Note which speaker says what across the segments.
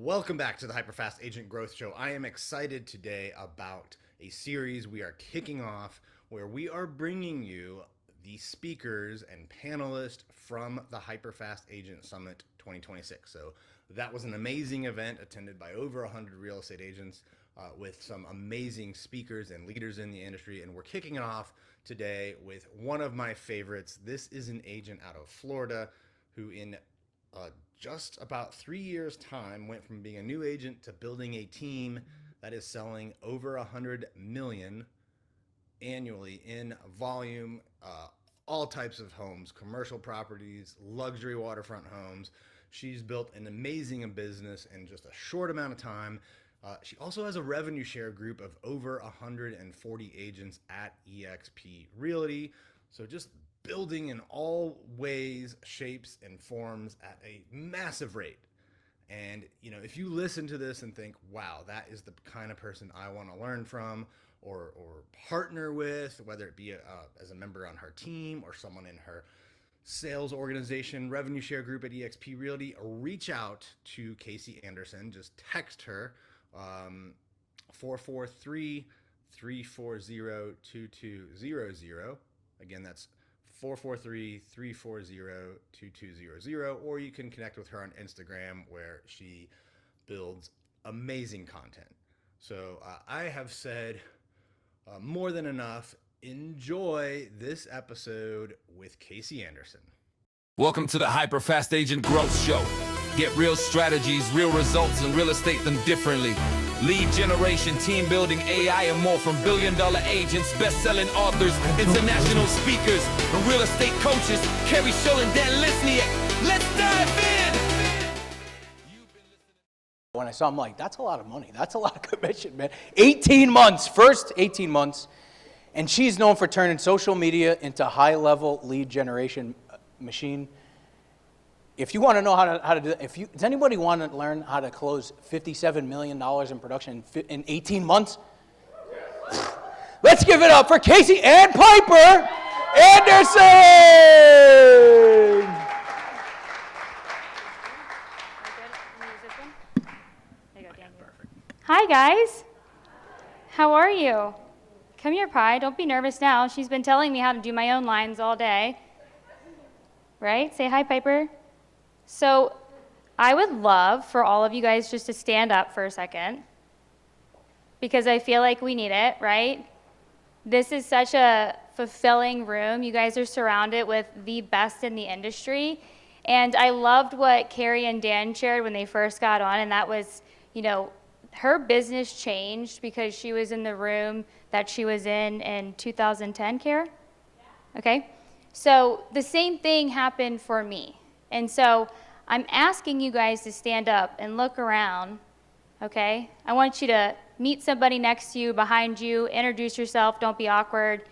Speaker 1: Welcome back to the HyperFast Agent Growth Show. I am excited today about a series we are kicking off where we are bringing you the speakers and panelists from the HyperFast Agent Summit 2026. So that was an amazing event attended by over 100 real estate agents with some amazing speakers and leaders in the industry. And we're kicking it off today with one of my favorites. This is an agent out of Florida who in just about 3 years' time went from being a new agent to building a team that is selling over 100 million annually in volume, all types of homes, commercial properties, luxury waterfront homes. She's built an amazing business in just a short amount of time. She also has a revenue share group of over 140 agents at eXp Realty. So just building in all ways, shapes, and forms at a massive rate. And, you know, if you listen to this and think, wow, that is the kind of person I want to learn from or partner with, whether it be as a member on her team or someone in her sales organization, revenue share group at eXp Realty, reach out to Kacie Anderson. Just text her 443-340-2200. Again, that's 443-340-2200, or you can connect with her on Instagram where she builds amazing content. So I have said more than enough. Enjoy this episode with Kacie Anderson.
Speaker 2: Welcome to the HyperFast Agent Growth Show. Get real strategies, real results, and real estate them differently. Lead generation, team building, AI, and more from billion-dollar agents, best-selling authors, international speakers, and real estate coaches. Kerry Shull and Lesniak. Let's dive in!
Speaker 3: When I saw him, like, that's a lot of money. That's a lot of commission, man. 18 months, first 18 months. And she's known for turning social media into high-level lead generation machine. If you want to know how to do that, does anybody want to learn how to close $57 million in production in 18 months? Yes. Let's give it up for Kacie and Piper Anderson!
Speaker 4: Hi, guys. How are you? Come here, Pi. Don't be nervous now. She's been telling me how to do my own lines all day. Right? Say hi, Piper. So I would love for all of you guys just to stand up for a second because I feel like we need it, right? This is such a fulfilling room. You guys are surrounded with the best in the industry. And I loved what Carrie and Dan shared when they first got on, and that was, you know, her business changed because she was in the room that she was in 2010, Kara? Okay. So the same thing happened for me. And so I'm asking you guys to stand up and look around, okay? I want you to meet somebody next to you, behind you, introduce yourself, don't be awkward,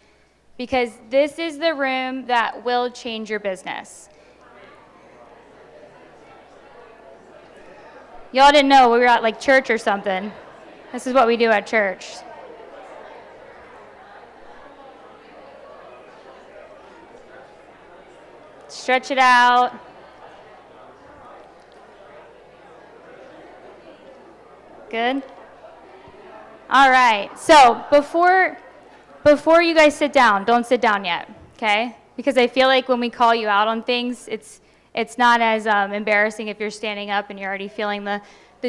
Speaker 4: because this is the room that will change your business. Y'all didn't know we were at like church or something. This is what we do at church. Stretch it out. Good? All right. So before you guys sit down, don't sit down yet, okay? Because I feel like when we call you out on things, it's not as embarrassing if you're standing up and you're already feeling the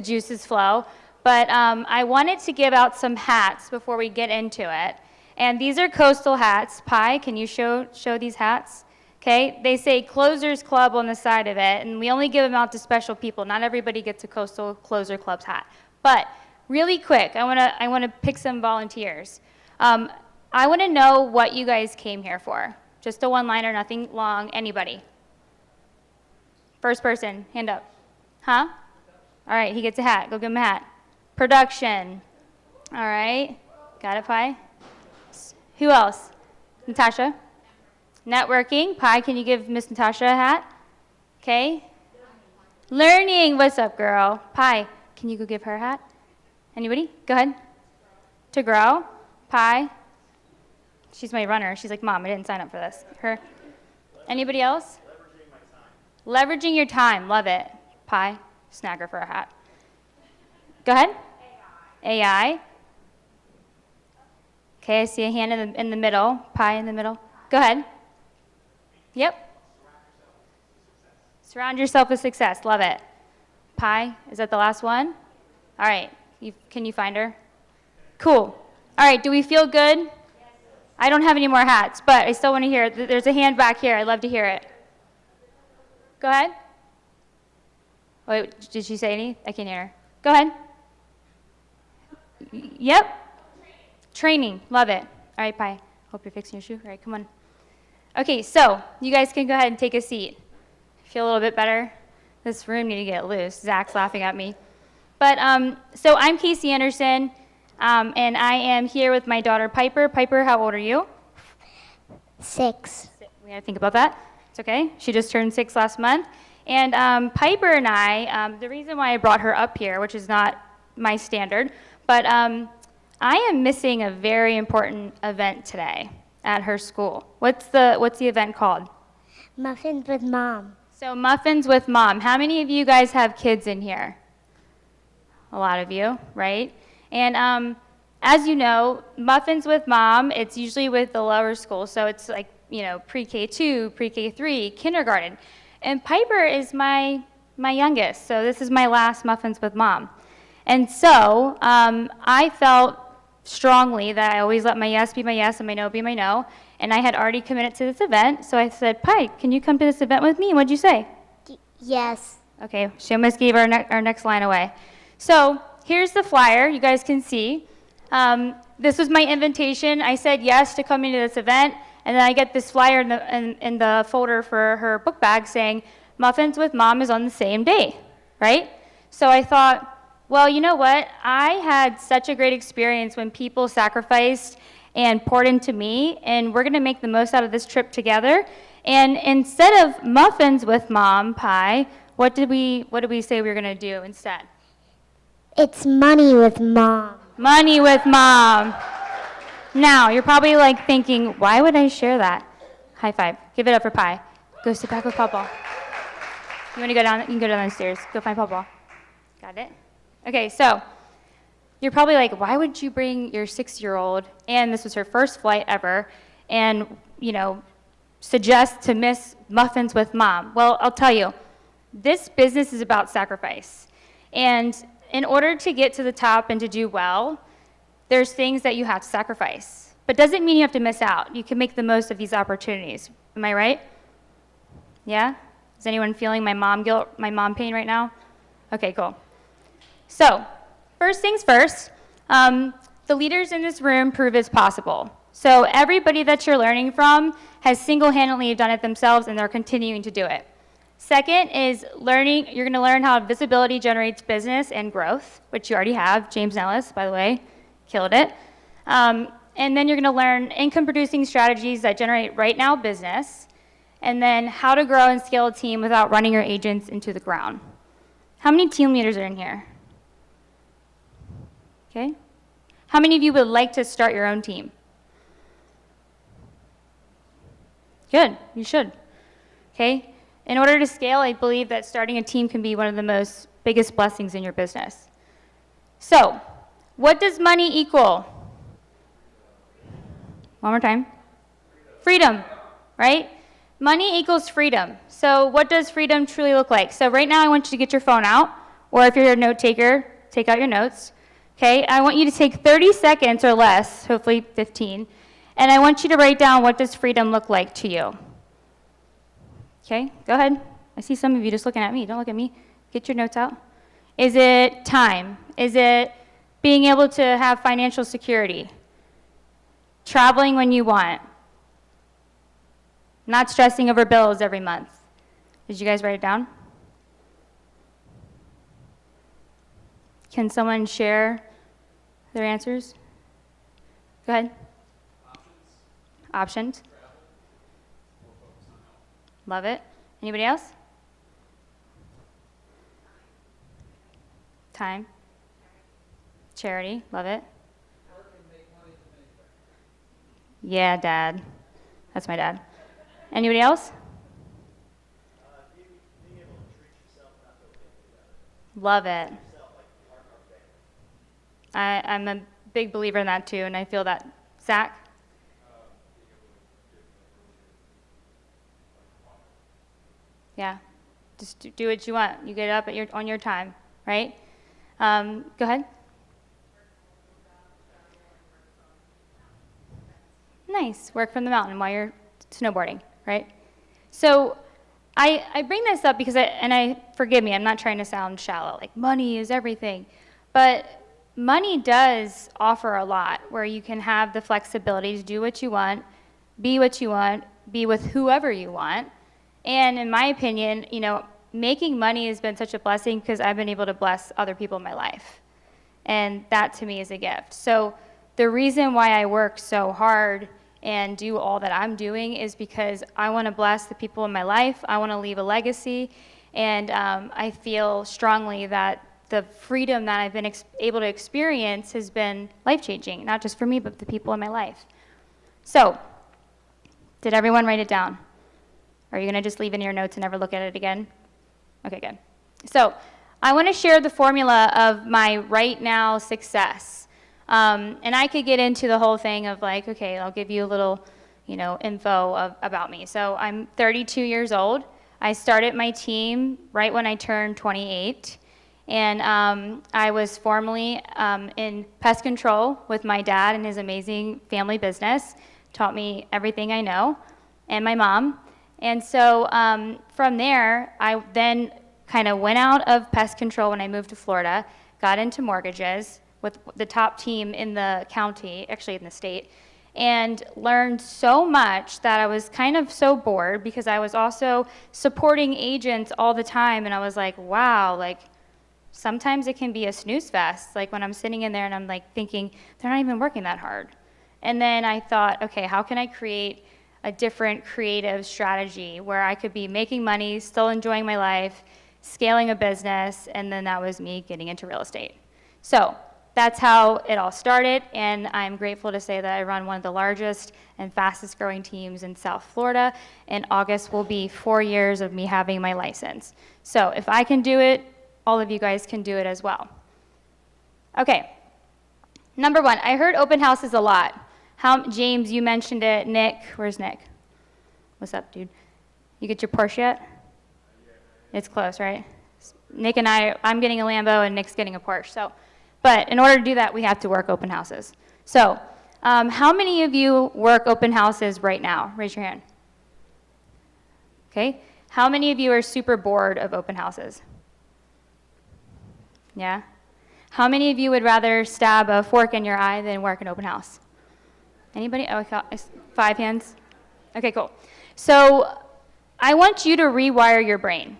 Speaker 4: juices flow. But I wanted to give out some hats before we get into it. And these are coastal hats. Pi, can you show these hats? Okay, they say Closers Club on the side of it, and we only give them out to special people. Not everybody gets a Coastal Closer Club's hat. But really quick, I want to pick some volunteers. I want to know what you guys came here for. Just a one-liner, nothing long. Anybody? First person, hand up. Huh? All right, he gets a hat. Go give him a hat. Production. All right. Got it, Pi? Who else? Natasha? Networking. Pi, can you give Miss Natasha a hat? Okay. Learning. What's up, girl? Pi, can you go give her a hat? Anybody? Go ahead. To grow. Pi. She's my runner. She's like, Mom, I didn't sign up for this. Her. Anybody else? Leveraging my time. Leveraging your time. Love it. Pi, snag her for a hat. Go ahead. AI. Okay, I see a hand in the middle. Pie in the middle. Go ahead. Yep. Surround yourself with success. Love it. Pie, is that the last one? All right. Can you find her? Cool. All right, do we feel good? I don't have any more hats, but I still want to hear it. There's a hand back here. I'd love to hear it. Go ahead. Wait, did she say any? I can't hear her. Go ahead. Yep. Training. Love it. All right, Pi. Hope you're fixing your shoe. All right, come on. Okay, so you guys can go ahead and take a seat. Feel a little bit better? This room need to get loose. Zach's laughing at me. But so I'm Kacie Anderson, and I am here with my daughter Piper. Piper, how old are you?
Speaker 5: 6.
Speaker 4: We gotta think about that. It's okay. She just turned 6 last month. And Piper and I, the reason why I brought her up here, which is not my standard, but I am missing a very important event today at her school. What's the event called?
Speaker 5: Muffins with Mom.
Speaker 4: So Muffins with Mom. How many of you guys have kids in here? A lot of you, right? And as you know, Muffins with Mom, it's usually with the lower school. So it's like, pre-K2, pre-K3, kindergarten. And Piper is my youngest. So this is my last Muffins with Mom. And so I felt strongly that I always let my yes be my yes and my no be my no. And I had already committed to this event. So I said, Pi, can you come to this event with me? What'd you say?
Speaker 5: Yes.
Speaker 4: Okay, she almost gave our next line away. So here's the flyer. You guys can see. This was my invitation. I said yes to coming to this event. And then I get this flyer in the folder for her book bag saying, Muffins with Mom is on the same day, right? So I thought, well, you know what? I had such a great experience when people sacrificed and poured into me, and we're going to make the most out of this trip together. And instead of Muffins with Mom pie, what did we say we were going to do instead?
Speaker 5: It's Money with Mom.
Speaker 4: Money with Mom. Now, you're probably like thinking, why would I share that? High five. Give it up for Pi. Go sit back with Papa. You want to go down? You can go down the stairs. Go find Papa. Got it? Okay, so you're probably like, why would you bring your 6-year-old, and this was her first flight ever, and, suggest to miss Muffins with Mom? Well, I'll tell you, this business is about sacrifice. And in order to get to the top and to do well, there's things that you have to sacrifice. But doesn't mean you have to miss out. You can make the most of these opportunities. Am I right? Yeah? Is anyone feeling my mom guilt, my mom pain right now? Okay, cool. So, first things first, the leaders in this room prove it's possible. So everybody that you're learning from has single-handedly done it themselves, and they're continuing to do it. Second is learning. You're going to learn how visibility generates business and growth, which you already have. James Nellis, by the way, killed it. And then you're going to learn income-producing strategies that generate right-now business, and then how to grow and scale a team without running your agents into the ground. How many team leaders are in here? Okay. How many of you would like to start your own team? Good, you should. Okay. In order to scale, I believe that starting a team can be one of the biggest blessings in your business. So, what does money equal? One more time. Freedom, right? Money equals freedom. So what does freedom truly look like? So right now I want you to get your phone out, or if you're a note taker, take out your notes. Okay, I want you to take 30 seconds or less, hopefully 15, and I want you to write down what does freedom look like to you. Okay, go ahead. I see some of you just looking at me. Don't look at me. Get your notes out. Is it time? Is it being able to have financial security? Traveling when you want? Not stressing over bills every month? Did you guys write it down? Can someone share their answers? Go ahead. Options. Love it. Anybody else? Time. Charity. Love it. Yeah, Dad. That's my dad. Anybody else? Love it. I'm a big believer in that too, and I feel that. Zach? Yeah, just do what you want. You get up on your time, right? Go ahead. Nice, work from the mountain while you're snowboarding, right? So I bring this up because forgive me, I'm not trying to sound shallow, like money is everything, but money does offer a lot where you can have the flexibility to do what you want, be with whoever you want. And in my opinion, making money has been such a blessing because I've been able to bless other people in my life. And that to me is a gift. So the reason why I work so hard and do all that I'm doing is because I want to bless the people in my life. I want to leave a legacy. And I feel strongly that the freedom that I've been able to experience has been life-changing, not just for me, but the people in my life. So, did everyone write it down? Are you going to just leave in your notes and never look at it again? Okay, good. So, I want to share the formula of my right now success. And I could get into the whole thing of like, okay, I'll give you a little, info about me. So, I'm 32 years old. I started my team right when I turned 28. And I was formerly in pest control with my dad and his amazing family business. Taught me everything I know, and my mom. And so from there, I then kind of went out of pest control when I moved to Florida, got into mortgages with the top team in the county, actually in the state, and learned so much that I was kind of so bored because I was also supporting agents all the time. And I was like, wow, like, sometimes it can be a snooze fest, like when I'm sitting in there and I'm like thinking, they're not even working that hard. And then I thought, okay, how can I create a different creative strategy where I could be making money, still enjoying my life, scaling a business, and then that was me getting into real estate. So that's how it all started, and I'm grateful to say that I run one of the largest and fastest growing teams in South Florida, and August will be 4 years of me having my license. So if I can do it, all of you guys can do it as well. Okay, number one, I heard open houses a lot. James, you mentioned it. Nick, where's Nick? What's up, dude? You get your Porsche yet? It's close, right? Nick and I'm getting a Lambo and Nick's getting a Porsche. So, but in order to do that, we have to work open houses. So, how many of you work open houses right now? Raise your hand. Okay, how many of you are super bored of open houses? Yeah? How many of you would rather stab a fork in your eye than work an open house? Anybody? Oh, 5 hands. Okay, cool. So I want you to rewire your brain.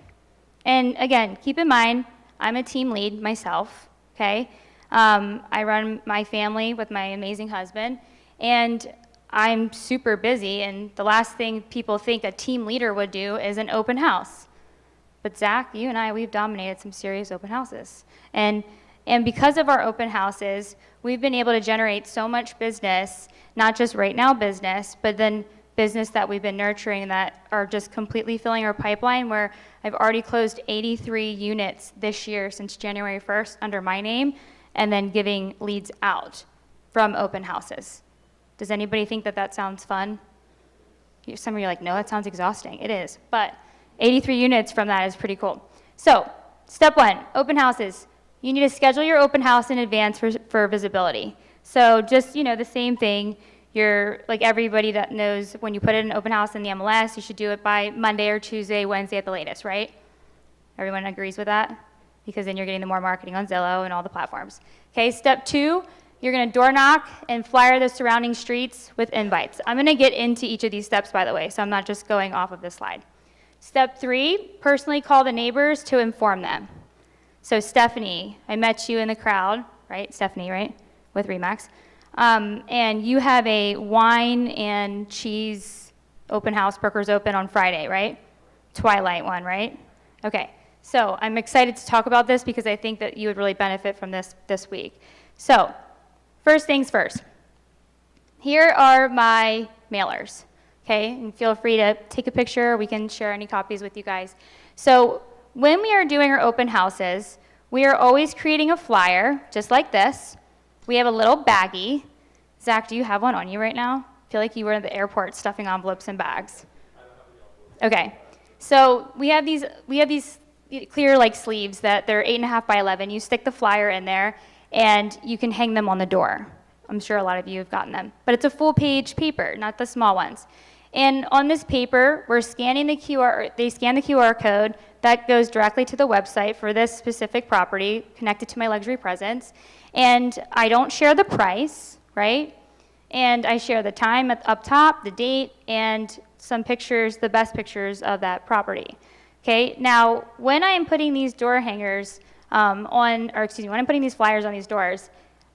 Speaker 4: And again, keep in mind, I'm a team lead myself, okay? I run my family with my amazing husband, and I'm super busy, and the last thing people think a team leader would do is an open house. But Zach, you and I, we've dominated some serious open houses. And because of our open houses, we've been able to generate so much business, not just right now business, but then business that we've been nurturing that are just completely filling our pipeline, where I've already closed 83 units this year since January 1st under my name, and then giving leads out from open houses. Does anybody think that sounds fun? Some of you are like, no, that sounds exhausting. It is, but 83 units from that is pretty cool. So, step one, open houses. You need to schedule your open house in advance for visibility. So just, the same thing. You're like everybody that knows when you put in an open house in the MLS, you should do it by Monday or Tuesday, Wednesday at the latest, right? Everyone agrees with that? Because then you're getting the more marketing on Zillow and all the platforms. Okay, step two, you're gonna door knock and flyer the surrounding streets with invites. I'm gonna get into each of these steps, by the way, so I'm not just going off of this slide. Step three, personally call the neighbors to inform them. So Stephanie, I met you in the crowd, right? Stephanie, right? With Remax. And you have a wine and cheese open house, Brooker's Open on Friday, right? Twilight one, right? Okay, so I'm excited to talk about this because I think that you would really benefit from this week. So, first things first. Here are my mailers, okay? And feel free to take a picture. We can share any copies with you guys. So, when we are doing our open houses, we are always creating a flyer, just like this, We have a little baggie. Zach, do you have one on you right now? I feel like you were at the airport stuffing envelopes and bags. Okay, so we have these clear like sleeves that they're 8.5 by 11. You stick the flyer in there, and you can hang them on the door. I'm sure a lot of you have gotten them, but it's a full-page paper, not the small ones. And on this paper, we're scanning the QR. They scan the QR code that goes directly to the website for this specific property, connected to my luxury presence. And I don't share the price, right? And I share the time up top, the date, and some pictures, the best pictures of that property. Okay, now when I am putting these door hangers when I'm putting these flyers on these doors,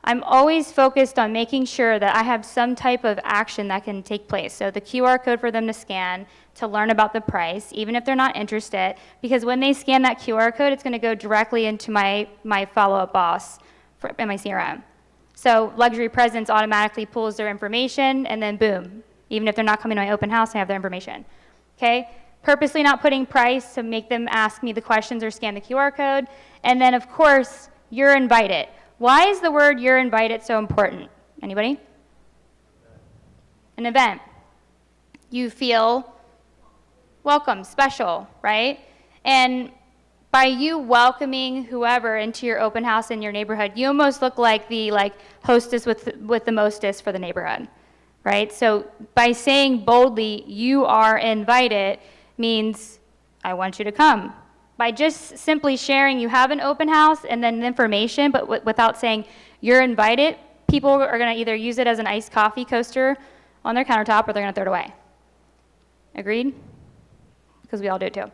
Speaker 4: I'm always focused on making sure that I have some type of action that can take place. So the QR code for them to scan, to learn about the price, even if they're not interested, because when they scan that QR code, it's gonna go directly into my follow-up boss in my CRM. So luxury presence automatically pulls their information, and then boom, even if they're not coming to my open house, I have their information, okay? Purposely not putting price to make them ask me the questions or scan the QR code. And then of course, you're invited. Why is the word you're invited so important? Anybody? An event. You feel welcome, special, right? And by you welcoming whoever into your open house in your neighborhood, you almost look like the hostess with the mostest for the neighborhood, right? So by saying boldly, you are invited, means I want you to come. By just simply sharing you have an open house and then information, but without saying you're invited, people are gonna either use it as an iced coffee coaster on their countertop or they're gonna throw it away. Agreed? Because we all do it too.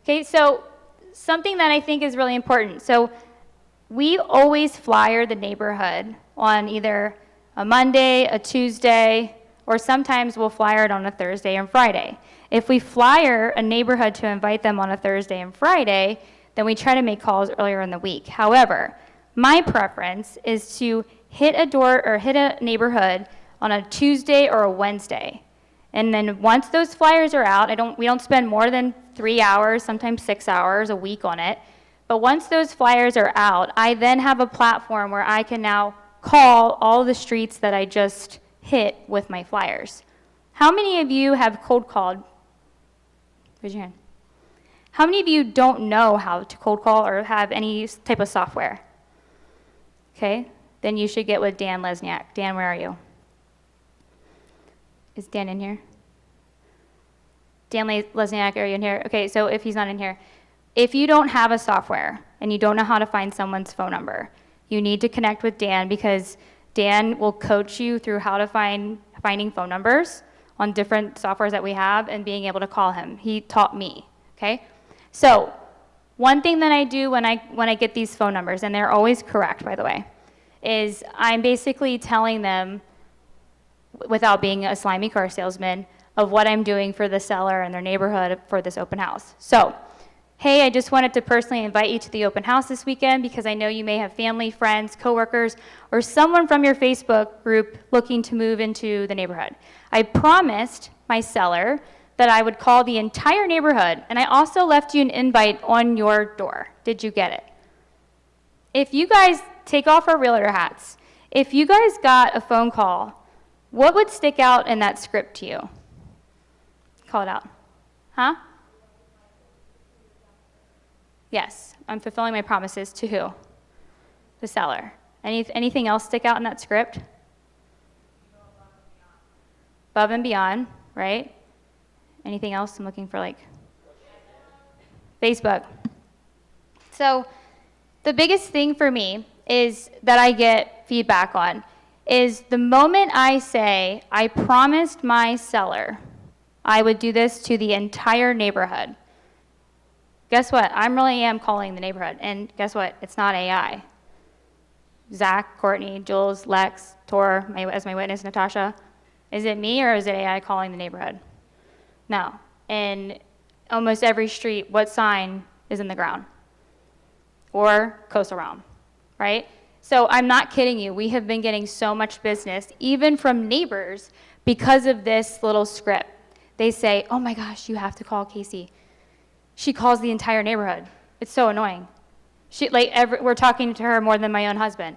Speaker 4: Okay, so something that I think is really important. So we always flyer the neighborhood on either a Monday, a Tuesday, or sometimes we'll flyer it on a Thursday and Friday. If we flyer a neighborhood to invite them on a Thursday and Friday, then we try to make calls earlier in the week. However, my preference is to hit a door or hit a neighborhood on a Tuesday or a Wednesday. And then once those flyers are out, we don't spend more than 3 hours, sometimes 6 hours a week on it. But once those flyers are out, I then have a platform where I can now call all the streets that I just hit with my flyers. How many of you have cold called? Raise your hand. How many of you don't know how to cold call or have any type of software? Okay, then you should get with Dan Lesniak. Dan, where are you? Is Dan in here? Dan Lesniak, are you in here? Okay, so if he's not in here, if you don't have a software and you don't know how to find someone's phone number, you need to connect with Dan, because Dan will coach you through how to finding phone numbers on different softwares that we have and being able to call him. He taught me, okay? So one thing that I do when I get these phone numbers, and they're always correct, by the way, is I'm basically telling them, without being a slimy car salesman, of what I'm doing for the seller and their neighborhood for this open house. So, hey, I just wanted to personally invite you to the open house this weekend because I know you may have family, friends, coworkers, or someone from your Facebook group looking to move into the neighborhood. I promised my seller that I would call the entire neighborhood, and I also left you an invite on your door. Did you get it? If you guys take off our realtor hats, if you guys got a phone call, what would stick out in that script to you? Call it out. Huh? Yes, I'm fulfilling my promises to who? The seller. Anything else stick out in that script? Above and beyond, right? Anything else? I'm looking for Facebook. So the biggest thing for me is that I get feedback on is the moment I say, I promised my seller I would do this to the entire neighborhood. Guess what? I really am calling the neighborhood. And guess what? It's not AI. Zach, Courtney, Jules, Lex, Tor, as my witness, Natasha. Is it me or is it AI calling the neighborhood? No. In almost every street, what sign is in the ground? Or coastal realm, right? So I'm not kidding you. We have been getting so much business, even from neighbors, because of this little script. They say, oh my gosh, you have to call Kacie. She calls the entire neighborhood. It's so annoying. We're talking to her more than my own husband.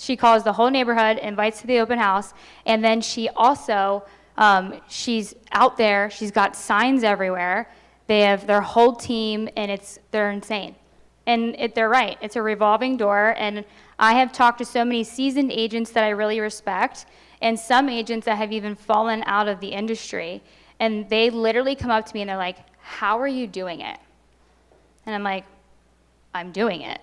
Speaker 4: She calls the whole neighborhood, invites to the open house, and then she also, she's out there, she's got signs everywhere. They have their whole team, and they're insane. And they're right, it's a revolving door, and I have talked to so many seasoned agents that I really respect, and some agents that have even fallen out of the industry, and they literally come up to me and they're like, how are you doing it? And I'm like, I'm doing it.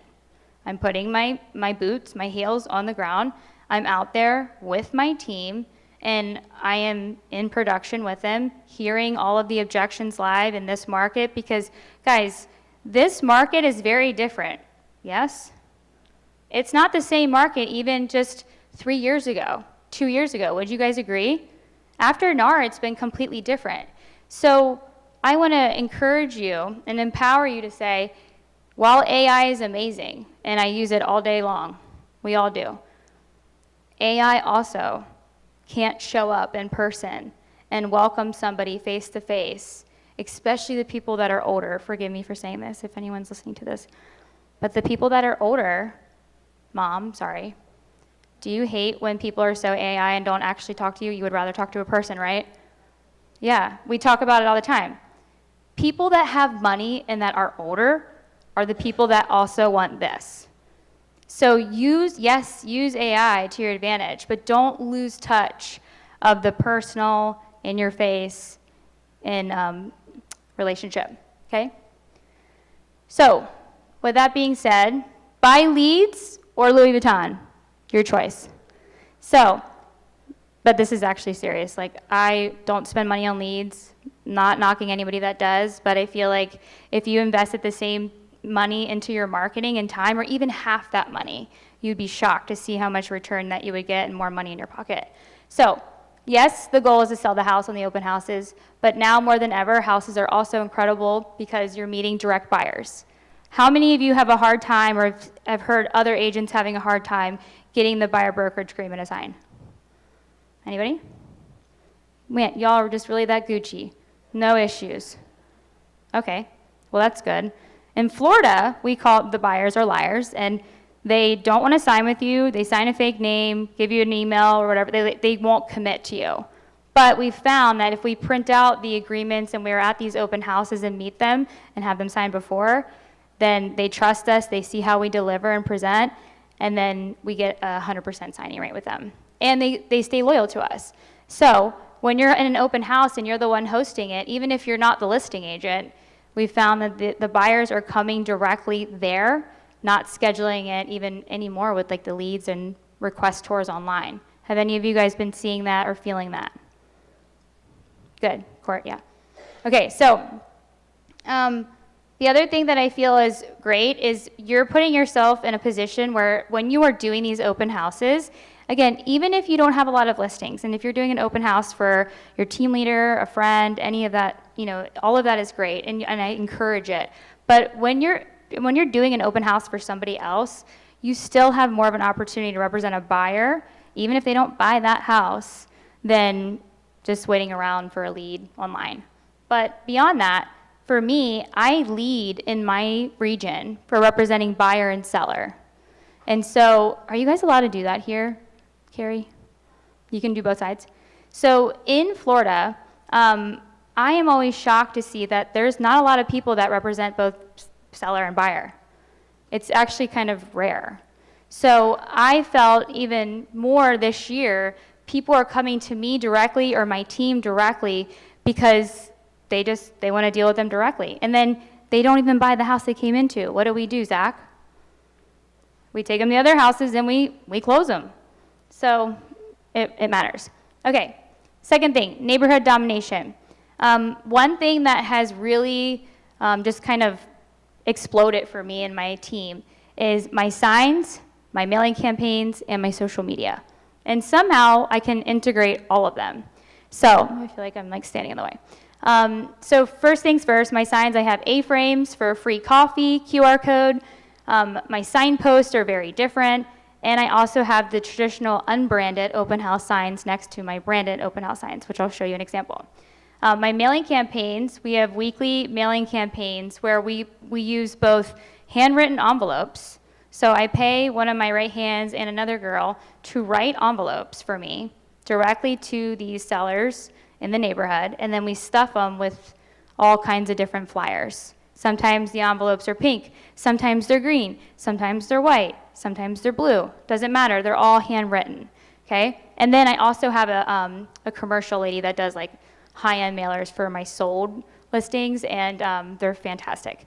Speaker 4: I'm putting my boots, my heels on the ground. I'm out there with my team, and I am in production with them, hearing all of the objections live in this market, because, guys, this market is very different, yes? It's not the same market even just 3 years ago, 2 years ago. Would you guys agree? After NAR, it's been completely different. So I want to encourage you and empower you to say, while AI is amazing, and I use it all day long, we all do, AI also can't show up in person and welcome somebody face to face, especially the people that are older. Forgive me for saying this if anyone's listening to this. But the people that are older, Mom, sorry, do you hate when people are so AI and don't actually talk to you? You would rather talk to a person, right? Yeah, we talk about it all the time. People that have money and that are older are the people that also want this. So use AI to your advantage, but don't lose touch of the personal, in your face, in relationship, okay? So, with that being said, buy leads or Louis Vuitton, your choice. So, but this is actually serious. Like, I don't spend money on leads, not knocking anybody that does, but I feel like if you invested the same money into your marketing and time, or even half that money, you'd be shocked to see how much return that you would get and more money in your pocket. So, yes, the goal is to sell the house on the open houses, but now more than ever, houses are also incredible because you're meeting direct buyers. How many of you have a hard time, or have heard other agents having a hard time getting the buyer brokerage agreement assigned? Anybody? Man, y'all are just really that Gucci. No issues. Okay, well, that's good. In Florida, we call the buyers are liars, and they don't want to sign with you. They sign a fake name, give you an email or whatever. They won't commit to you. But we found that if we print out the agreements and we're at these open houses and meet them and have them signed before, then they trust us, they see how we deliver and present, and then we get a 100% signing rate with them. And they stay loyal to us. So when you're in an open house and you're the one hosting it, even if you're not the listing agent, we found that the buyers are coming directly there, not scheduling it even anymore with like the leads and request tours online. Have any of you guys been seeing that or feeling that? Good, Court, yeah. Okay, so the other thing that I feel is great is you're putting yourself in a position where when you are doing these open houses, again, even if you don't have a lot of listings, and if you're doing an open house for your team leader, a friend, any of that, all of that is great, and I encourage it. But when you're doing an open house for somebody else, you still have more of an opportunity to represent a buyer, even if they don't buy that house, than just waiting around for a lead online. But beyond that, for me, I lead in my region for representing buyer and seller. And so, are you guys allowed to do that here, Carrie? You can do both sides. So in Florida, I am always shocked to see that there's not a lot of people that represent both seller and buyer. It's actually kind of rare. So I felt even more this year, people are coming to me directly or my team directly because they want to deal with them directly. And then they don't even buy the house they came into. What do, Zach? We take them to the other houses and we close them. So it matters. Okay, second thing, neighborhood domination. One thing that has really just kind of exploded for me and my team is my signs, my mailing campaigns, and my social media. And somehow I can integrate all of them. So I feel like I'm like standing in the way. So first things first, my signs, I have A-frames for free coffee, QR code. My signposts are very different. And I also have the traditional unbranded open house signs next to my branded open house signs, which I'll show you an example. My mailing campaigns, we have weekly mailing campaigns where we use both handwritten envelopes. So I pay one of my right hands and another girl to write envelopes for me directly to these sellers in the neighborhood, and then we stuff them with all kinds of different flyers. Sometimes the envelopes are pink, sometimes they're green, sometimes they're white, sometimes they're blue. Doesn't matter, they're all handwritten, okay? And then I also have a commercial lady that does like high-end mailers for my sold listings, and they're fantastic.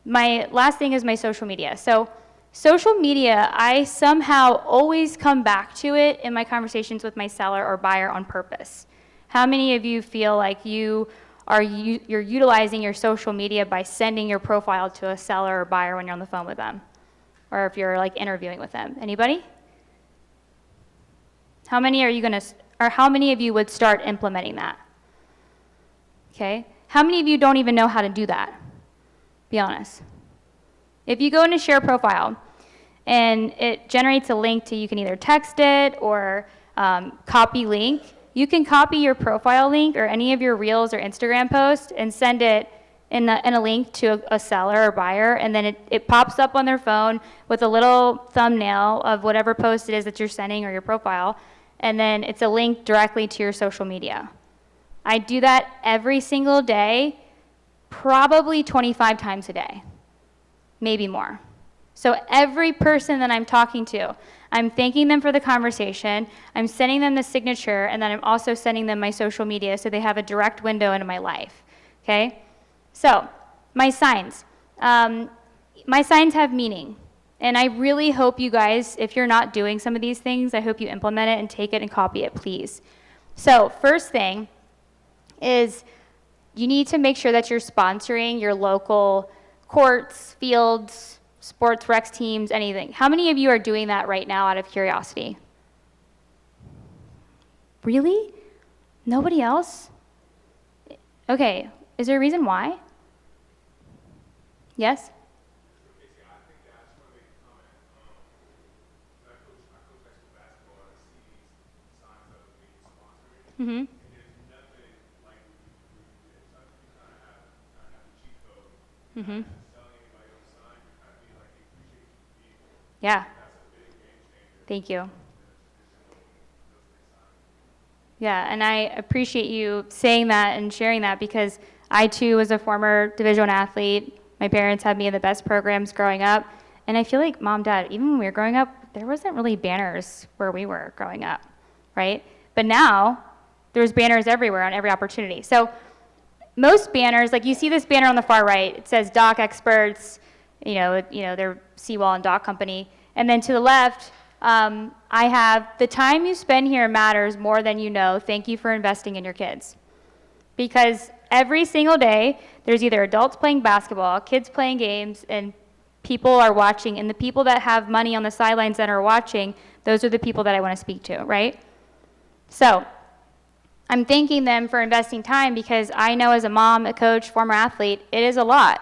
Speaker 4: My last thing is my social media. So social media, I somehow always come back to it in my conversations with my seller or buyer on purpose. How many of you feel like you're utilizing your social media by sending your profile to a seller or buyer when you're on the phone with them? Or if you're like interviewing with them? Anybody? How many how many of you would start implementing that? Okay. How many of you don't even know how to do that? Be honest. If you go into share profile and it generates a link to, you can either text it or copy link. You can copy your profile link or any of your reels or Instagram posts and send it in a link to a seller or buyer, and then it pops up on their phone with a little thumbnail of whatever post it is that you're sending or your profile, and then it's a link directly to your social media. I do that every single day, probably 25 times a day, maybe more. So every person that I'm talking to, I'm thanking them for the conversation, I'm sending them the signature, and then I'm also sending them my social media so they have a direct window into my life, okay? So, my signs. My signs have meaning, and I really hope you guys, if you're not doing some of these things, I hope you implement it and take it and copy it, please. So, first thing is you need to make sure that you're sponsoring your local courts, fields, sports recs teams, anything. How many of you are doing that right now out of curiosity? Really? Nobody else? Okay, is there a reason why? Yes? Mm-hmm. Mm-hmm. Yeah. Thank you. Yeah, and I appreciate you saying that and sharing that, because I too was a former Division I athlete. My parents had me in the best programs growing up, and I feel like Mom, Dad, even when we were growing up, there wasn't really banners where we were growing up, right? But now there's banners everywhere on every opportunity. So most banners, like you see this banner on the far right, it says dock experts, they're Seawall and Dock Company. And then to the left, I have the time you spend here matters more than you know. Thank you for investing in your kids. Because every single day, there's either adults playing basketball, kids playing games, and people are watching. And the people that have money on the sidelines that are watching, those are the people that I want to speak to, right? So I'm thanking them for investing time, because I know as a mom, a coach, former athlete, it is a lot.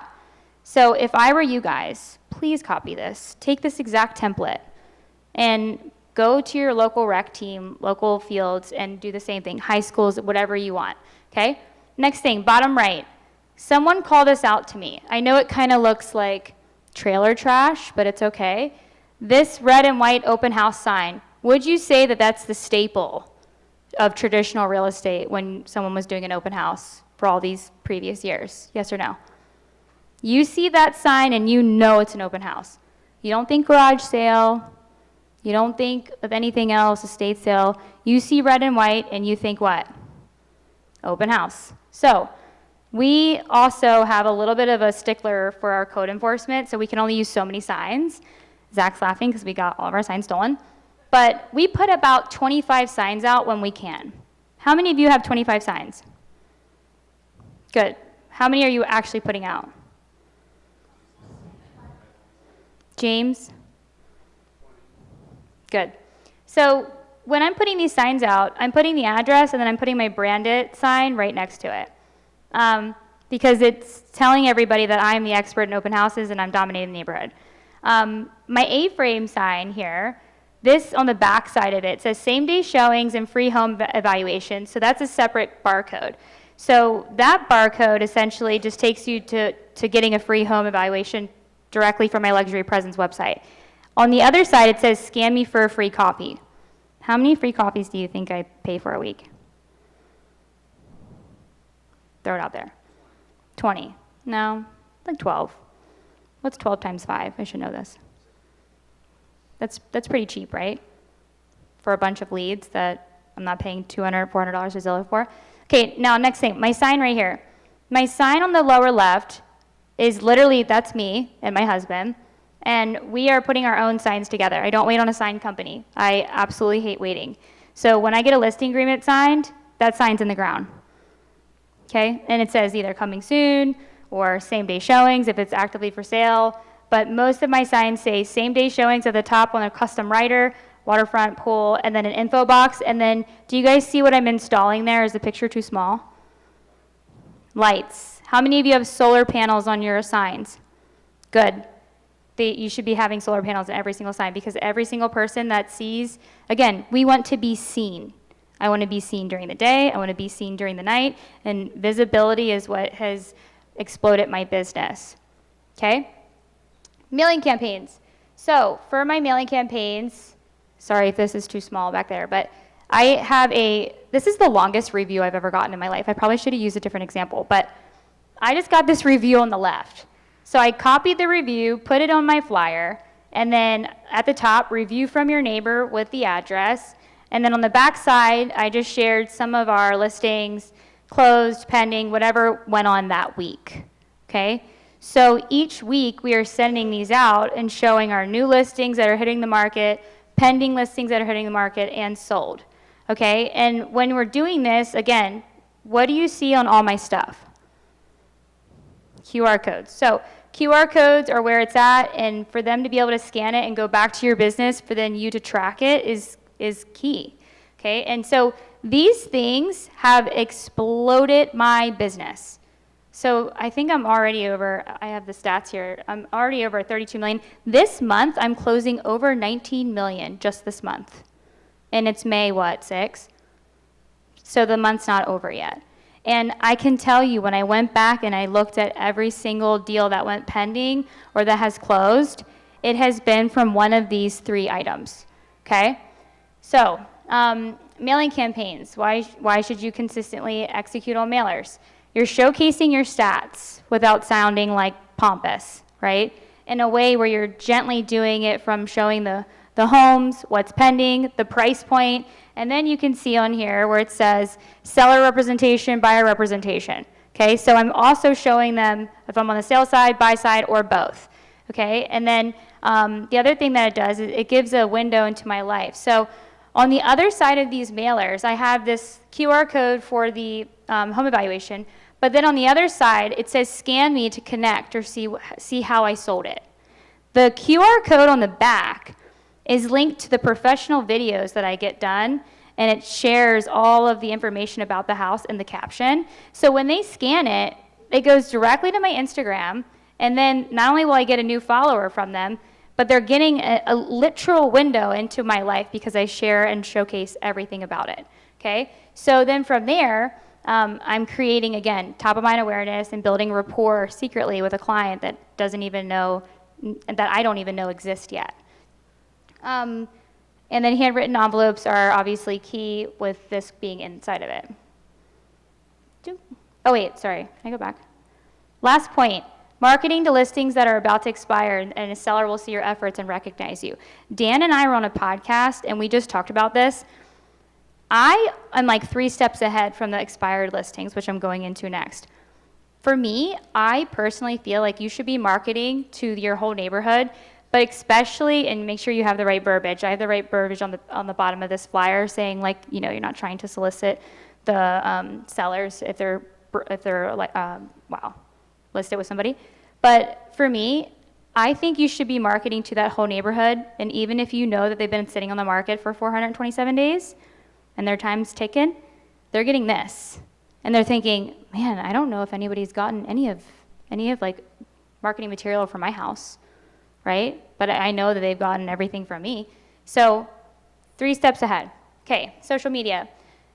Speaker 4: So if I were you guys, please copy this. Take this exact template and go to your local rec team, local fields, and do the same thing. High schools, whatever you want, okay? Next thing, bottom right. Someone called this out to me. I know it kind of looks like trailer trash, but it's okay. This red and white open house sign, would you say that that's the staple of traditional real estate when someone was doing an open house for all these previous years? Yes or no? You see that sign and you know it's an open house. You don't think garage sale. You don't think of anything else, estate sale. You see red and white and you think what? Open house. So we also have a little bit of a stickler for our code enforcement, so we can only use so many signs. Zach's laughing because we got all of our signs stolen. But we put about 25 signs out when we can. How many of you have 25 signs? Good. How many are you actually putting out? James? Good. So when I'm putting these signs out, I'm putting the address and then I'm putting my branded sign right next to it. Because it's telling everybody that I'm the expert in open houses and I'm dominating the neighborhood. My A-frame sign here, this on the back side of it says same-day showings and free home evaluation. So that's a separate barcode. So that barcode essentially just takes you to getting a free home evaluation directly from my Luxury Presence website. On the other side, it says, scan me for a free copy. How many free copies do you think I pay for a week? Throw it out there. 20. No, like 12. What's 12 times 5? I should know this. That's pretty cheap, right? For a bunch of leads that I'm not paying $200, $400 to Zillow for. Okay, now next thing, my sign right here. My sign on the lower left is literally, that's me and my husband, and we are putting our own signs together. I don't wait on a sign company. I absolutely hate waiting. So when I get a listing agreement signed, that sign's in the ground. Okay, and it says either coming soon or same day showings if it's actively for sale, but most of my signs say same day showings at the top on a custom writer, waterfront, pool, and then an info box. And then, do you guys see what I'm installing there? Is the picture too small? Lights. How many of you have solar panels on your signs? Good. You should be having solar panels in every single sign, because every single person that sees, again, we want to be seen. I want to be seen during the day, I want to be seen during the night, and visibility is what has exploded my business. Okay? Mailing campaigns. So for my mailing campaigns, sorry if this is too small back there, but I have this is the longest review I've ever gotten in my life. I probably should have used a different example, but I just got this review on the left. So I copied the review, put it on my flyer, and then at the top, review from your neighbor with the address. And then on the back side, I just shared some of our listings, closed, pending, whatever went on that week, okay? So each week we are sending these out and showing our new listings that are hitting the market, pending listings that are hitting the market, and sold, okay? And when we're doing this, again, what do you see on all my stuff? QR codes. So QR codes are where it's at, and for them to be able to scan it and go back to your business, for then you to track it is key, okay? And so these things have exploded my business. So I think I'm already over, I have the stats here, I'm already over 32 million. This month, I'm closing over 19 million just this month. And it's May, 6? So the month's not over yet. And I can tell you, when I went back and I looked at every single deal that went pending or that has closed, it has been from one of these 3 items, okay? So, mailing campaigns. Why should you consistently execute on mailers? You're showcasing your stats without sounding like pompous, right? In a way where you're gently doing it from showing the homes, what's pending, the price point, and then you can see on here where it says seller representation, buyer representation, okay? So I'm also showing them if I'm on the sales side, buy side, or both, okay? And then the other thing that it does is it gives a window into my life. So on the other side of these mailers, I have this QR code for the home evaluation, but then on the other side, it says scan me to connect or see how I sold it. The QR code on the back is linked to the professional videos that I get done, and it shares all of the information about the house in the caption. So when they scan it, it goes directly to my Instagram, and then not only will I get a new follower from them, but they're getting a literal window into my life because I share and showcase everything about it, okay? So then from there, I'm creating, again, top of mind awareness and building rapport secretly with a client that doesn't even know, that I don't even know exists yet. And then handwritten envelopes are obviously key with this being inside of it. Oh wait, sorry, can I go back? Last point, marketing to listings that are about to expire, and a seller will see your efforts and recognize you. Dan and I were on a podcast and we just talked about this. I am like 3 steps ahead from the expired listings, which I'm going into next. For me, I personally feel like you should be marketing to your whole neighborhood, but especially, and make sure you have the right verbiage. I have the right verbiage on the bottom of this flyer saying, like, you know, you're not trying to solicit the sellers if they're like, listed with somebody. But for me, I think you should be marketing to that whole neighborhood, and even if you know that they've been sitting on the market for 427 days and their time's ticking, they're getting this. And they're thinking, man, I don't know if anybody's gotten any of like marketing material for my house, right? But I know that they've gotten everything from me. So 3 steps ahead. Okay, social media.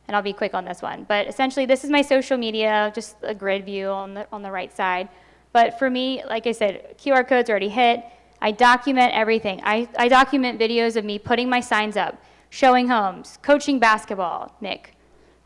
Speaker 4: And I'll be quick on this one. But essentially, this is my social media, just a grid view on the right side. But for me, like I said, QR codes already hit. I document everything. I document videos of me putting my signs up, showing homes, coaching basketball, Nick,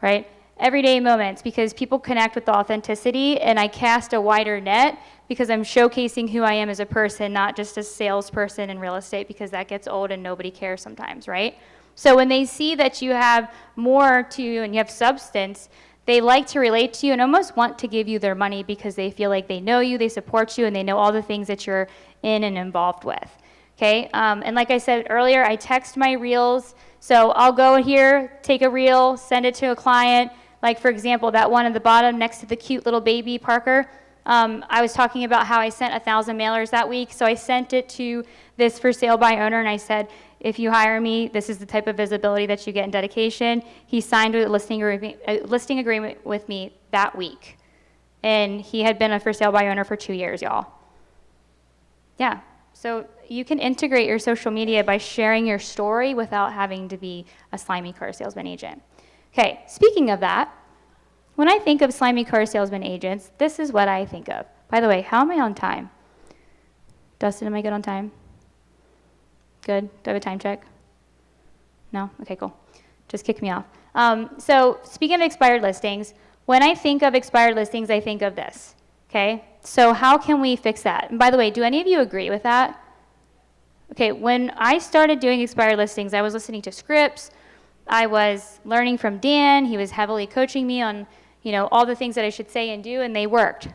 Speaker 4: right? Everyday moments, because people connect with the authenticity, and I cast a wider net because I'm showcasing who I am as a person, not just a salesperson in real estate, because that gets old and nobody cares sometimes, right? So when they see that you have more to you and you have substance, they like to relate to you and almost want to give you their money because they feel like they know you, they support you, and they know all the things that you're in and involved with. Okay, and like I said earlier, I text my reels. So I'll go here, take a reel, send it to a client. Like, for example, that one at the bottom next to the cute little baby Parker. I was talking about how I sent 1,000 mailers that week. So I sent it to this for sale by owner, and I said, if you hire me, this is the type of visibility that you get in dedication. He signed a listing agreement with me that week. And he had been a for sale by owner for 2 years, y'all. Yeah, so you can integrate your social media by sharing your story without having to be a slimy car salesman agent. Okay, speaking of that, when I think of slimy car salesman agents, this is what I think of. By the way, how am I on time? Dustin, am I good on time? Good? Do I have a time check? No? Okay, cool. Just kick me off. So speaking of expired listings, when I think of expired listings, I think of this, okay? So how can we fix that? And by the way, do any of you agree with that? Okay, when I started doing expired listings, I was listening to scripts. I was learning from Dan. He was heavily coaching me on, all the things that I should say and do, and they worked.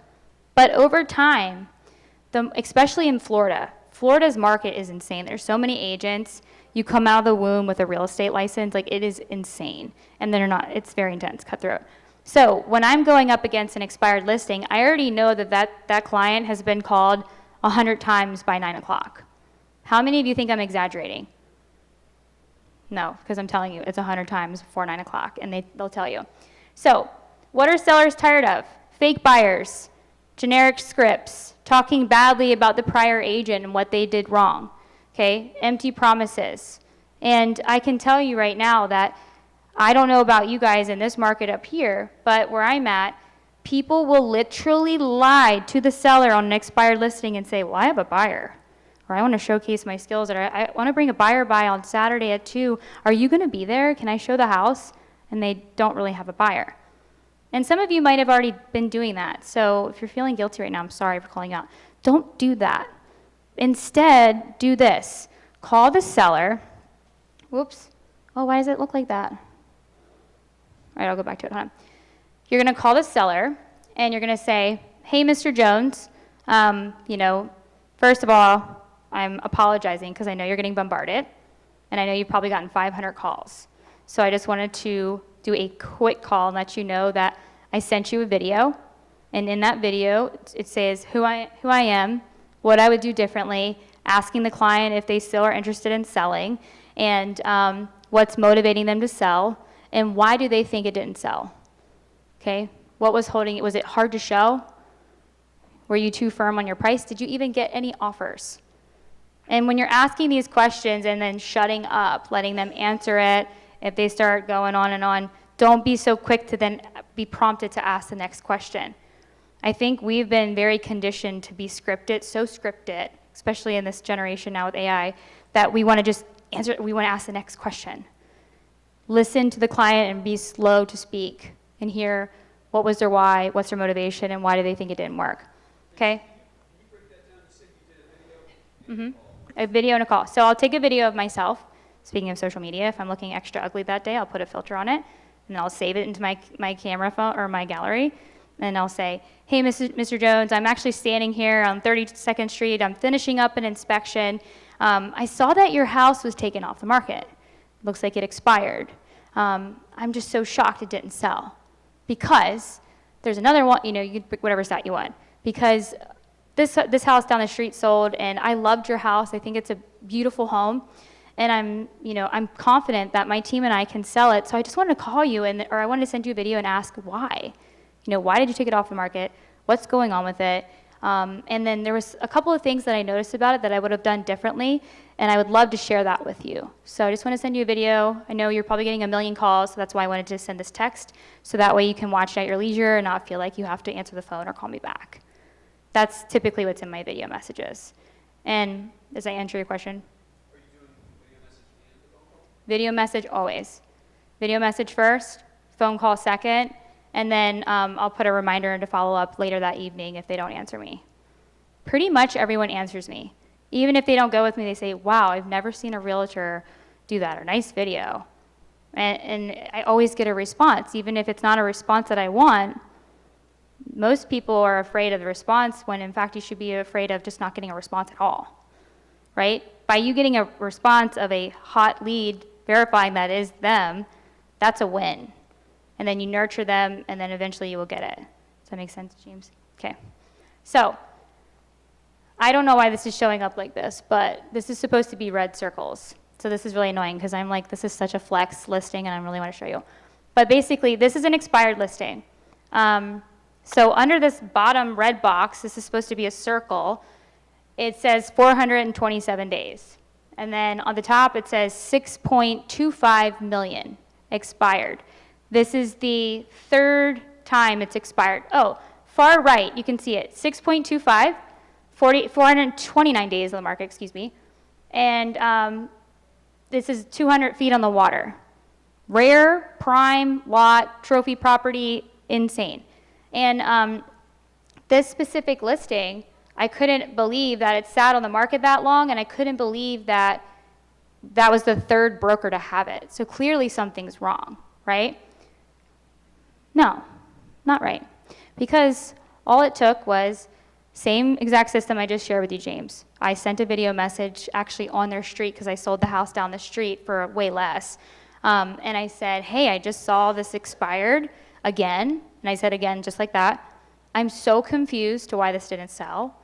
Speaker 4: But over time, especially in Florida, Florida's market is insane. There's so many agents. You come out of the womb with a real estate license, like it is insane. And it's very intense, cutthroat. So when I'm going up against an expired listing, I already know that client has been called 100 times by 9 o'clock. How many of you think I'm exaggerating? No, because I'm telling you, it's 100 times before 9 o'clock, and they'll tell you. So what are sellers tired of? Fake buyers, generic scripts, talking badly about the prior agent and what they did wrong, okay? Empty promises. And I can tell you right now that I don't know about you guys in this market up here, but where I'm at, people will literally lie to the seller on an expired listing and say, well, I have a buyer, or I want to showcase my skills, or I want to bring a buyer by on Saturday at 2. Are you going to be there? Can I show the house? And they don't really have a buyer. And some of you might have already been doing that. So if you're feeling guilty right now, I'm sorry for calling you out. Don't do that. Instead, do this. Call the seller. Whoops. Oh, why does it look like that? All right, I'll go back to it. Hold on. You're going to call the seller, and you're going to say, hey, Mr. Jones, first of all, I'm apologizing because I know you're getting bombarded, and I know you've probably gotten 500 calls. So I just wanted to do a quick call and let you know that I sent you a video, and in that video, it says who I am, what I would do differently, asking the client if they still are interested in selling, and what's motivating them to sell, and why do they think it didn't sell, okay? What was holding it? Was it hard to show? Were you too firm on your price? Did you even get any offers? And when you're asking these questions and then shutting up, letting them answer it, if they start going on and on, don't be so quick to then be prompted to ask the next question. I think we've been very conditioned to be scripted, so scripted, especially in this generation now with AI, that we want to just answer, we want to ask the next question. Listen to the client and be slow to speak and hear what was their why, what's their motivation, and why do they think it didn't work. Okay?
Speaker 6: Can you break that down to say you did a video?
Speaker 4: A video and a call. So I'll take a video of myself. Speaking of social media, if I'm looking extra ugly that day, I'll put a filter on it, and I'll save it into my camera phone or my gallery, and I'll say, hey, Mr. Jones, I'm actually standing here on 32nd Street. I'm finishing up an inspection. I saw that your house was taken off the market. Looks like it expired. I'm just so shocked it didn't sell. Because there's another one, you can pick whatever stat you want. Because this house down the street sold, and I loved your house. I think it's a beautiful home. And I'm confident that my team and I can sell it. So I just wanted to call you, or I wanted to send you a video and ask why. Why did you take it off the market? What's going on with it? And then there was a couple of things that I noticed about it that I would have done differently, and I would love to share that with you. So I just want to send you a video. I know you're probably getting a million calls, so that's why I wanted to send this text, so that way you can watch it at your leisure and not feel like you have to answer the phone or call me back. That's typically what's in my video messages. And does that answer your question?
Speaker 6: Are you doing video message and the phone call?
Speaker 4: Video message always. Video message first, phone call second, and then I'll put a reminder to follow up later that evening if they don't answer me. Pretty much everyone answers me. Even if they don't go with me, they say, wow, I've never seen a realtor do that, or nice video. And I always get a response, even if it's not a response that I want. Most people are afraid of the response when in fact you should be afraid of just not getting a response at all, right? By you getting a response of a hot lead verifying that is them, that's a win. And then you nurture them, and then eventually you will get it. Does that make sense, James? Okay. So, I don't know why this is showing up like this, but this is supposed to be red circles. So this is really annoying because I'm like, this is such a flex listing, and I really want to show you. But basically, this is an expired listing. So under this bottom red box, this is supposed to be a circle. It says 427 days. And then on the top, it says 6.25 million expired. This is the third time it's expired. Oh, far right, you can see it. 6.25, 429 days on the market, excuse me. And this is 200 feet on the water. Rare, prime, lot, trophy property, insane. And this specific listing, I couldn't believe that it sat on the market that long, and I couldn't believe that that was the third broker to have it. So clearly something's wrong, right? No, not right. Because all it took was same exact system I just shared with you, James. I sent a video message actually on their street because I sold the house down the street for way less. And I said, hey, I just saw this expired again. And I said again, just like that. I'm so confused to why this didn't sell.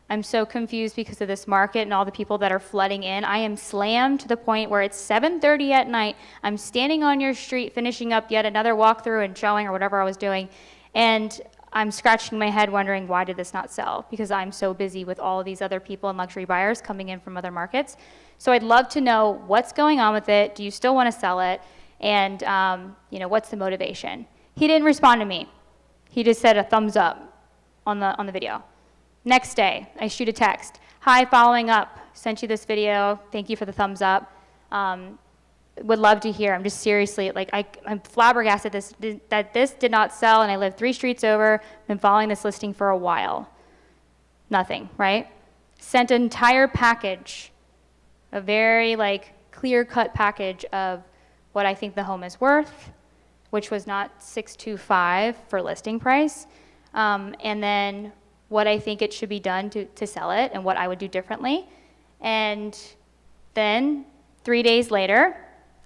Speaker 4: I'm so confused because of this market and all the people that are flooding in. I am slammed to the point where it's 7:30 at night. I'm standing on your street finishing up yet another walkthrough and showing or whatever I was doing. And I'm scratching my head wondering, why did this not sell? Because I'm so busy with all of these other people and luxury buyers coming in from other markets. So I'd love to know what's going on with it. Do you still want to sell it? And what's the motivation? He didn't respond to me. He just said a thumbs up on the video. Next day, I shoot a text. Hi, following up. Sent you this video. Thank you for the thumbs up. Would love to hear. I'm just seriously, I'm flabbergasted that this did not sell, and I live 3 streets over, been following this listing for a while. Nothing, right? Sent an entire package, a very clear-cut package of what I think the home is worth, which was not 625 for listing price, and then what I think it should be done to sell it and what I would do differently. And then 3 days later,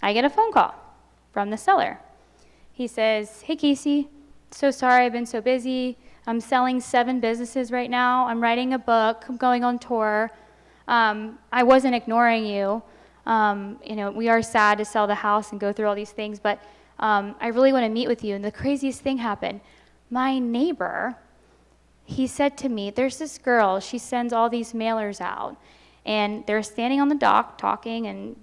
Speaker 4: I get a phone call from the seller. He says, hey, Kacie, so sorry I've been so busy. I'm selling 7 businesses right now. I'm writing a book. I'm going on tour. I wasn't ignoring you. We are sad to sell the house and go through all these things, but I really want to meet with you. And the craziest thing happened. My neighbor, he said to me, there's this girl, she sends all these mailers out, and they're standing on the dock talking and,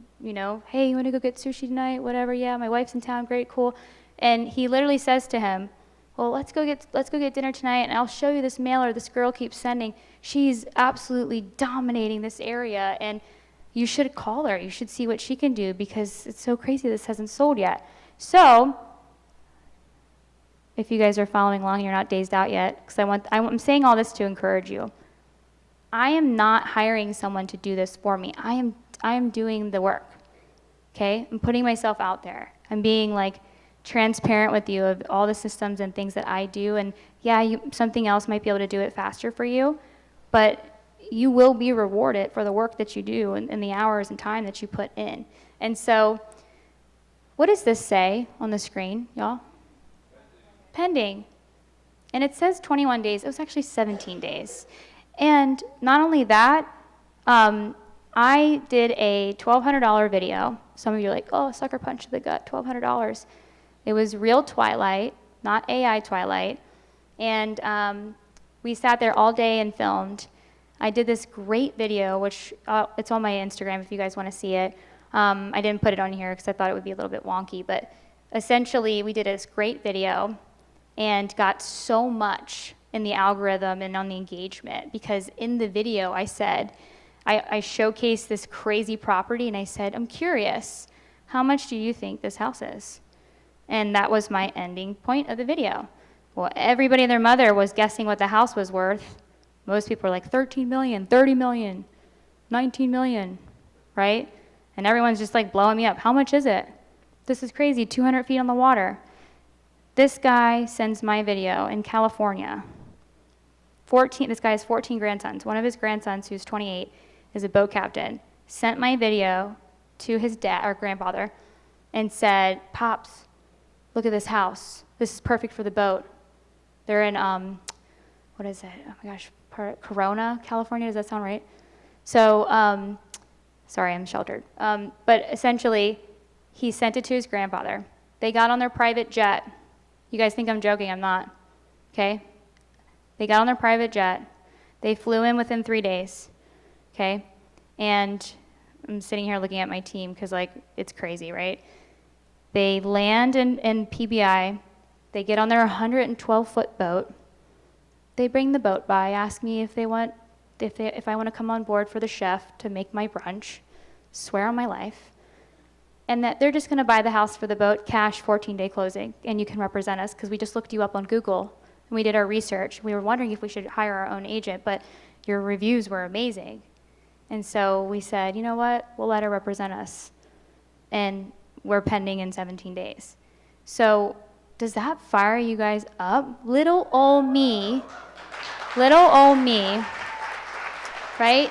Speaker 4: hey, you want to go get sushi tonight? Whatever, yeah, my wife's in town, great, cool. And he literally says to him, well, let's go get dinner tonight, and I'll show you this mailer this girl keeps sending. She's absolutely dominating this area, and you should call her. You should see what she can do, because it's so crazy this hasn't sold yet. So, if you guys are following along, you're not dazed out yet, because I'm saying all this to encourage you. I am not hiring someone to do this for me. I am doing the work, okay? I'm putting myself out there. I'm being transparent with you of all the systems and things that I do, and yeah, something else might be able to do it faster for you, but you will be rewarded for the work that you do and the hours and time that you put in. And so, what does this say on the screen, y'all? Pending. And it says 21 days. It was actually 17 days. And not only that, I did a $1,200 video. Some of you are like, oh, sucker punch to the gut, $1,200. It was real Twilight, not AI Twilight. And we sat there all day and filmed. I did this great video, which it's on my Instagram if you guys want to see it. I didn't put it on here because I thought it would be a little bit wonky, but essentially we did this great video and got so much in the algorithm and on the engagement, because in the video I said, I showcased this crazy property, and I said, I'm curious, how much do you think this house is? And that was my ending point of the video. Well, everybody and their mother was guessing what the house was worth. Most people were like 13 million, 30 million, 19 million, right? And everyone's just like blowing me up. How much is it? This is crazy, 200 feet on the water. This guy sends my video in California. This guy has 14 grandsons. One of his grandsons, who's 28, is a boat captain, sent my video to his dad or grandfather and said, Pops, look at this house. This is perfect for the boat. They're in, what is it? Oh my gosh, Corona, California. Does that sound right? So, sorry, I'm sheltered. But essentially, he sent it to his grandfather. They got on their private jet. You guys think I'm joking? I'm not. Okay? They got on their private jet. They flew in within 3 days. Okay? And I'm sitting here looking at my team because, like, it's crazy, right? They land in PBI. They get on their 112-foot boat. They bring the boat by, ask me if I want to come on board for the chef to make my brunch, swear on my life, and that they're just going to buy the house for the boat, cash, 14-day closing, and you can represent us because we just looked you up on Google and we did our research. We were wondering if we should hire our own agent, but your reviews were amazing. And so we said, you know what, we'll let her represent us. And we're pending in 17 days. So does that fire you guys up? Little old me, right?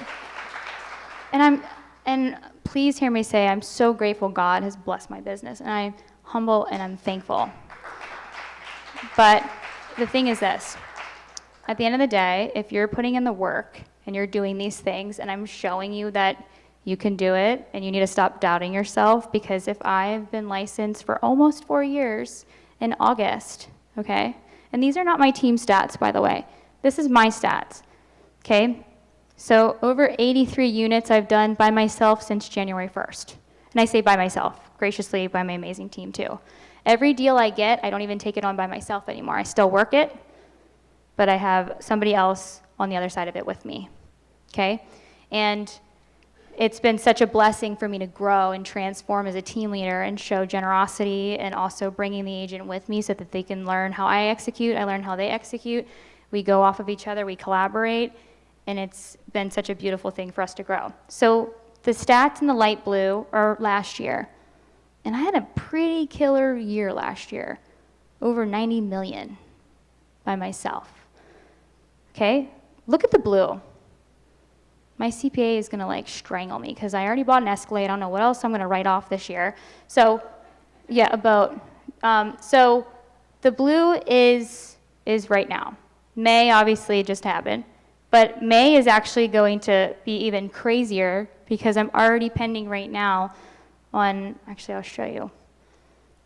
Speaker 4: And please hear me say, I'm so grateful God has blessed my business, and I'm humble and I'm thankful. But the thing is this, at the end of the day, if you're putting in the work and you're doing these things, and I'm showing you that you can do it, and you need to stop doubting yourself, because if I've been licensed for almost 4 years in August, okay? And these are not my team stats, by the way. This is my stats, okay? So over 83 units I've done by myself since January 1st. And I say by myself, graciously by my amazing team too. Every deal I get, I don't even take it on by myself anymore. I still work it, but I have somebody else on the other side of it with me, okay? And it's been such a blessing for me to grow and transform as a team leader and show generosity, and also bringing the agent with me so that they can learn how I execute, I learn how they execute. We go off of each other, we collaborate, and it's been such a beautiful thing for us to grow. So the stats in the light blue are last year, and I had a pretty killer year last year, over 90 million by myself. Okay, look at the blue. My CPA is gonna like strangle me because I already bought an Escalade. I don't know what else I'm gonna write off this year. So, yeah, a boat. So the blue is right now. May obviously just happened, but May is actually going to be even crazier because I'm already pending right now on, actually I'll show you,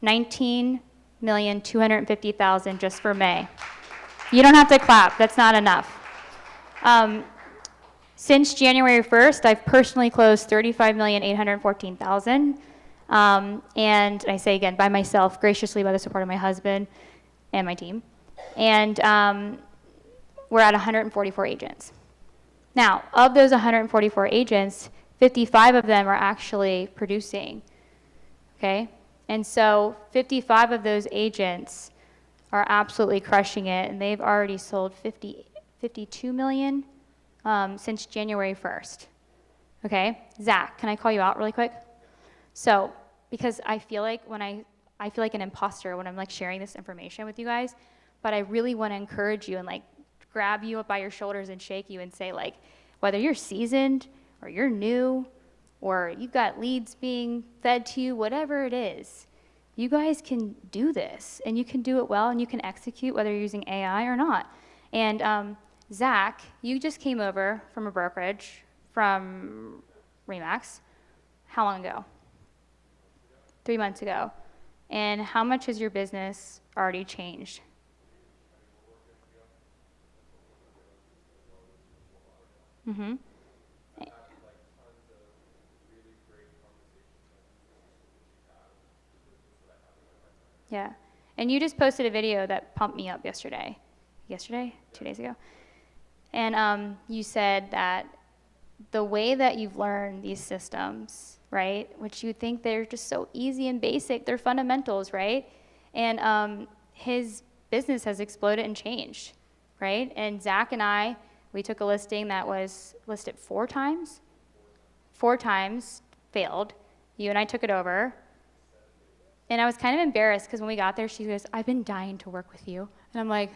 Speaker 4: 19,250,000 just for May. You don't have to clap, that's not enough. Since January 1st, I've personally closed 35,814,000. And I say again, by myself, graciously by the support of my husband and my team. And we're at 144 agents. Now, of those 144 agents, 55 of them are actually producing, okay? And so 55 of those agents are absolutely crushing it, and they've already sold 52 million since January 1st, okay? Zach, can I call you out really quick? So, because I feel like I feel like an imposter when I'm like sharing this information with you guys, but I really want to encourage you and like grab you up by your shoulders and shake you and say, like, whether you're seasoned or you're new or you've got leads being fed to you, whatever it is, you guys can do this, and you can do it well, and you can execute whether you're using AI or not. And Zach, you just came over from a brokerage from Remax. How long ago? 3 months ago. And how much has your business already changed? Mm-hmm. Yeah. And you just posted a video that pumped me up yesterday? 2 days ago? And you said that the way that you've learned these systems, right, which you think they're just so easy and basic, they're fundamentals, right? And his business has exploded and changed, right? And Zach and I, we took a listing that was listed 4 times, failed. You and I took it over. And I was kind of embarrassed because when we got there, she goes, "I've been dying to work with you." And I'm like,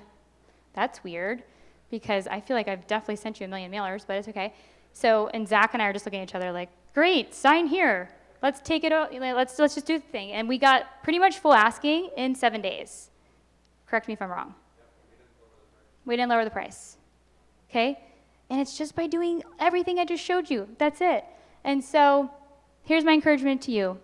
Speaker 4: that's weird, because I feel like I've definitely sent you a million mailers, but it's okay. So, and Zach and I are just looking at each other like, great, sign here. Let's take it, let's just do the thing. And we got pretty much full asking in 7 days. Correct me if I'm wrong. We didn't lower the price, okay? And it's just by doing everything I just showed you. That's it. And so here's my encouragement to you.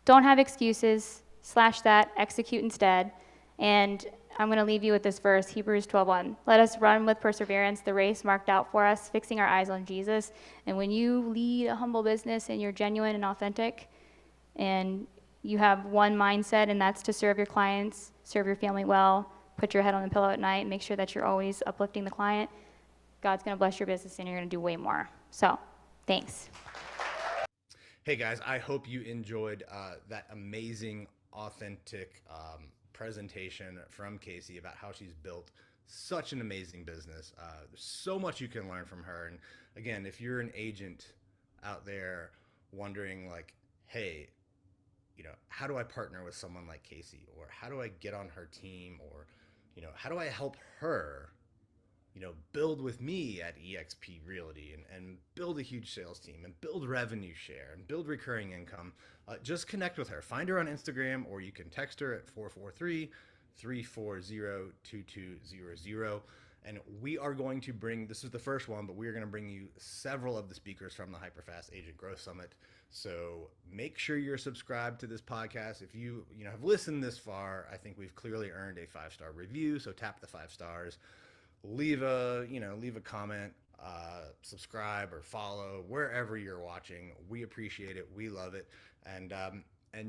Speaker 4: Don't have excuses. Slash that. Execute instead. And I'm going to leave you with this verse, Hebrews 12:1. Let us run with perseverance the race marked out for us, fixing our eyes on Jesus. And when you lead a humble business and you're genuine and authentic, and you have one mindset, and that's to serve your clients, serve your family well, put your head on the pillow at night, make sure that you're always uplifting the client, God's going to bless your business and you're going to do way more. So, thanks.
Speaker 1: Hey guys, I hope you enjoyed that amazing, authentic presentation from Kacie about how she's built such an amazing business. There's so much you can learn from her. And again, if you're an agent out there wondering like, hey, how do I partner with someone like Kacie? Or how do I get on her team? Or, how do I help her, build with me at eXp Realty and build a huge sales team and build revenue share and build recurring income? Just connect with her. Find her on Instagram, or you can text her at 443-340-2200. And we are going to bring, this is the first one, but we are going to bring you several of the speakers from the HyperFast Agent Growth Summit. So make sure you're subscribed to this podcast. If you have listened this far, I think we've clearly earned a 5-star review. So tap the 5 stars, leave a comment, subscribe or follow wherever you're watching. We appreciate it. We love it. And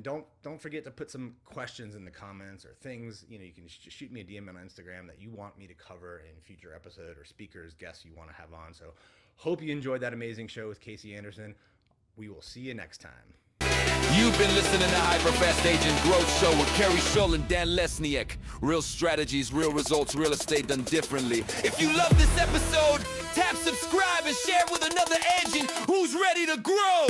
Speaker 1: don't forget to put some questions in the comments or things, you can just shoot me a DM on Instagram that you want me to cover in future episode, or speakers, guests you want to have on. So hope you enjoyed that amazing show with Kacie Anderson. We will see you next time.
Speaker 2: You've been listening to HyperFast Agent Growth Show with Kerry Shull and Dan Lesniak. Real strategies, real results, real estate done differently. If you love this episode, tap subscribe and share it with another agent who's ready to grow.